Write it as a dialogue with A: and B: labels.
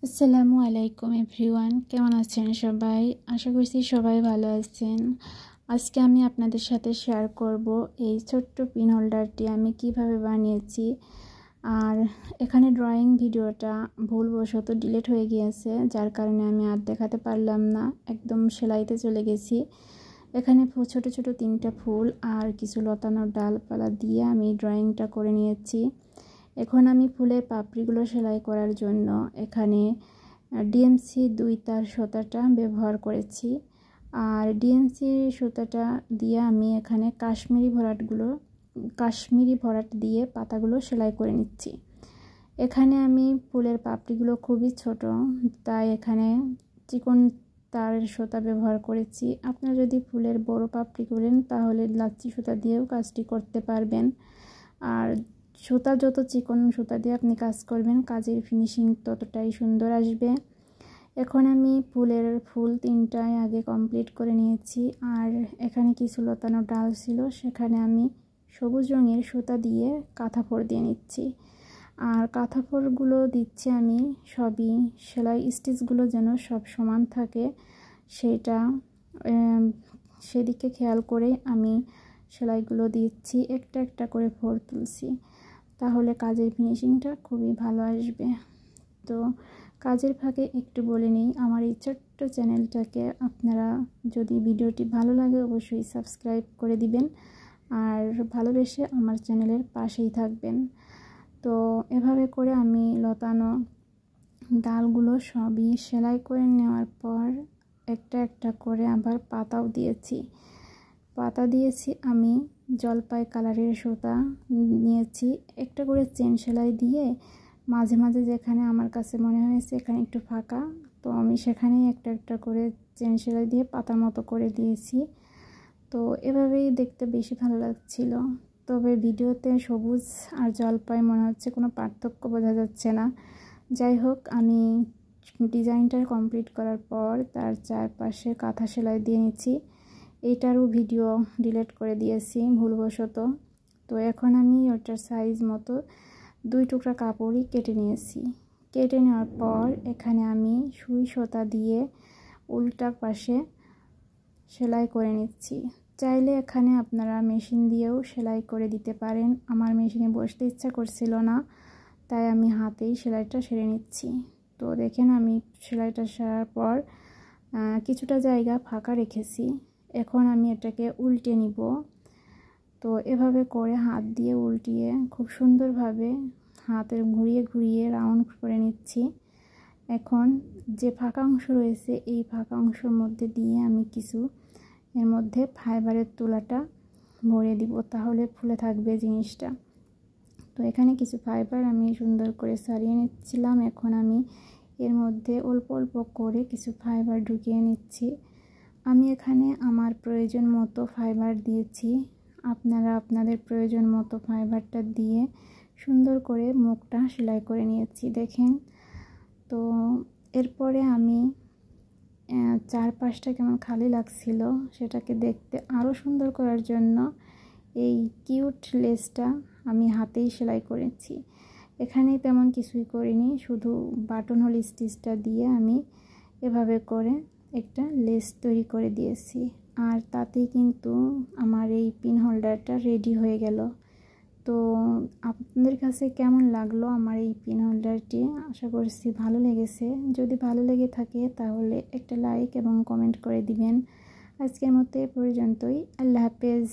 A: আসসালামু আলাইকুম এভরিওয়ান, কেমন আছেন সবাই? আশা করছি সবাই ভালো আছেন। আজকে আমি আপনাদের সাথে শেয়ার করব এই ছোট্ট পিন হোল্ডারটি আমি কিভাবে বানিয়েছি। আর এখানে ড্রয়িং ভিডিওটা ভুলবশত ডিলিট হয়ে গিয়েছে, যার কারণে আমি আর দেখাতে পারলাম না, একদম সেলাইতে চলে গেছি। এখানে ছোট ছোট 3টা ফুল আর কিছু লতানো ডালপালা দিয়ে আমি ড্রয়িংটা করে নিয়েছি। এখন আমি ফুলের পাপড়িগুলো সেলাই করার জন্য এখানে ডিএমসি 2 তার সুতাটা ব্যবহার করেছি। আর ডিএমসি সুতাটা দিয়ে আমি এখানে কাশ্মীরি ভরাট দিয়ে পাতাগুলো সেলাই করে নিচ্ছি। এখানে আমি ফুলের পাপড়িগুলো খুবই ছোট, তাই এখানে চিকন তারের সুতা ব্যবহার করেছি। আপনারা যদি ফুলের বড় পাপড়ি করেন তাহলে লাচ্ছি সুতা দিয়েও কাজটি করতে পারবেন। আর সুতা যত চিকন সুতা দিয়ে আপনি কাজ করবেন, কাজের ফিনিশিং ততটাই সুন্দর আসবে। এখন আমি ফুল 3টায় আগে কমপ্লিট করে নিয়েছি। আর এখানে কিছু লতানো ডাল ছিল, সেখানে আমি সবুজ রঙের সুতা দিয়ে কাঁথাফোড় দিয়ে নিচ্ছি। আর কাঁথাফোড়গুলো দিচ্ছি আমি সবই সেলাই স্টিচগুলো যেন সব সমান থাকে সেদিকে খেয়াল করে আমি সেলাইগুলো দিচ্ছি, একটা একটা করে ফোড় তুলছি, তাহলে কাজের ফিনিশিংটা খুবই ভালো আসবে। তো কাজের ফাঁকে একটু বলে নিই, আমার এই ছোট্ট চ্যানেলটাকে আপনারা যদি ভিডিওটি ভালো লাগে অবশ্যই সাবস্ক্রাইব করে দিবেন আর ভালোবেসে আমার চ্যানেলের পাশেই থাকবেন। তো এভাবে করে আমি লতানো ডালগুলো সবই সেলাই করে নেওয়ার পর একটা একটা করে আবার পাতাও দিয়েছি। আমি জলপাই কালারের সুতা নিয়েছি, একটা করে চেন সেলাই দিয়ে মাঝে মাঝে যেখানে আমার কাছে মনে হয়েছে এখানে একটু ফাঁকা, তো আমি সেখানেই একটা একটা করে চেন সেলাই দিয়ে পাতার মতো করে দিয়েছি। তো এভাবেই দেখতে বেশি ভালো লাগছিল। তবে ভিডিওতে সবুজ আর জলপাই মনে হচ্ছে কোনো পার্থক্য বোঝা যাচ্ছে না। যাই হোক, আমি ডিজাইনটা কমপ্লিট করার পর তার চারপাশে কাঁথা সেলাই দিয়ে নিচ্ছি। এইটারও ভিডিও ডিলিট করে দিয়েছি ভুলবশত। তো এখন আমি ওটার সাইজ মতো 2 টুকরা কাপড়ই কেটে নিয়েছি। কেটে নেওয়ার পর এখানে আমি সুই সুতা দিয়ে উল্টা পাশে সেলাই করে নিচ্ছি। চাইলে এখানে আপনারা মেশিন দিয়েও সেলাই করে দিতে পারেন। আমার মেশিনে বসতে ইচ্ছা করছিল না, তাই আমি হাতেই সেলাইটা সেরে নিচ্ছি। তো দেখেন, আমি সেলাইটা সারার পর কিছুটা জায়গা ফাঁকা রেখেছি। এখন আমি এটাকে উল্টে নিব। তো এভাবে করে হাত দিয়ে উল্টিয়ে খুব সুন্দরভাবে হাতের ঘুরিয়ে রাউন্ড করে নিচ্ছি। এখন যে ফাঁকা অংশ রয়েছে এই ফাঁকা অংশের মধ্যে দিয়ে আমি এর মধ্যে ফাইবারের তুলাটা ভরে দিব, তাহলে ফুলে থাকবে জিনিসটা। তো এখানে কিছু ফাইবার আমি সুন্দর করে সারিয়ে নিচ্ছিলাম। এখন আমি এর মধ্যে অল্প অল্প করে কিছু ফাইবার ঢুকিয়ে নিচ্ছি। আমি এখানে আমার প্রয়োজন মতো ফাইবার দিয়েছি, আপনারা আপনাদের প্রয়োজন মতো ফাইবারটা দিয়ে সুন্দর করে মুখটা সেলাই করে নিয়েছি দেখেন। তো এরপরে আমি চারপাশটা কেমন খালি লাগছিল সেটাকে দেখতে আরও সুন্দর করার জন্য এই কিউট লেসটা আমি হাতেই সেলাই করেছি। এখানে তেমন কিছুই করিনি, শুধু বাটন হোল স্টিচটা দিয়ে আমি এভাবে করে একটা লেস তৈরি করে দিয়েছি। আর তাতেই কিন্তু আমার এই পিন হোল্ডারটা রেডি হয়ে গেল। তো আপনাদের কাছে কেমন লাগলো আমার এই পিন হোল্ডারটি? আশা করছি ভালো লেগেছে। যদি ভালো লেগে থাকে তাহলে একটা লাইক এবং কমেন্ট করে দিবেন। আজকের মতো এ পর্যন্তই। আল্লাহ হাফেজ।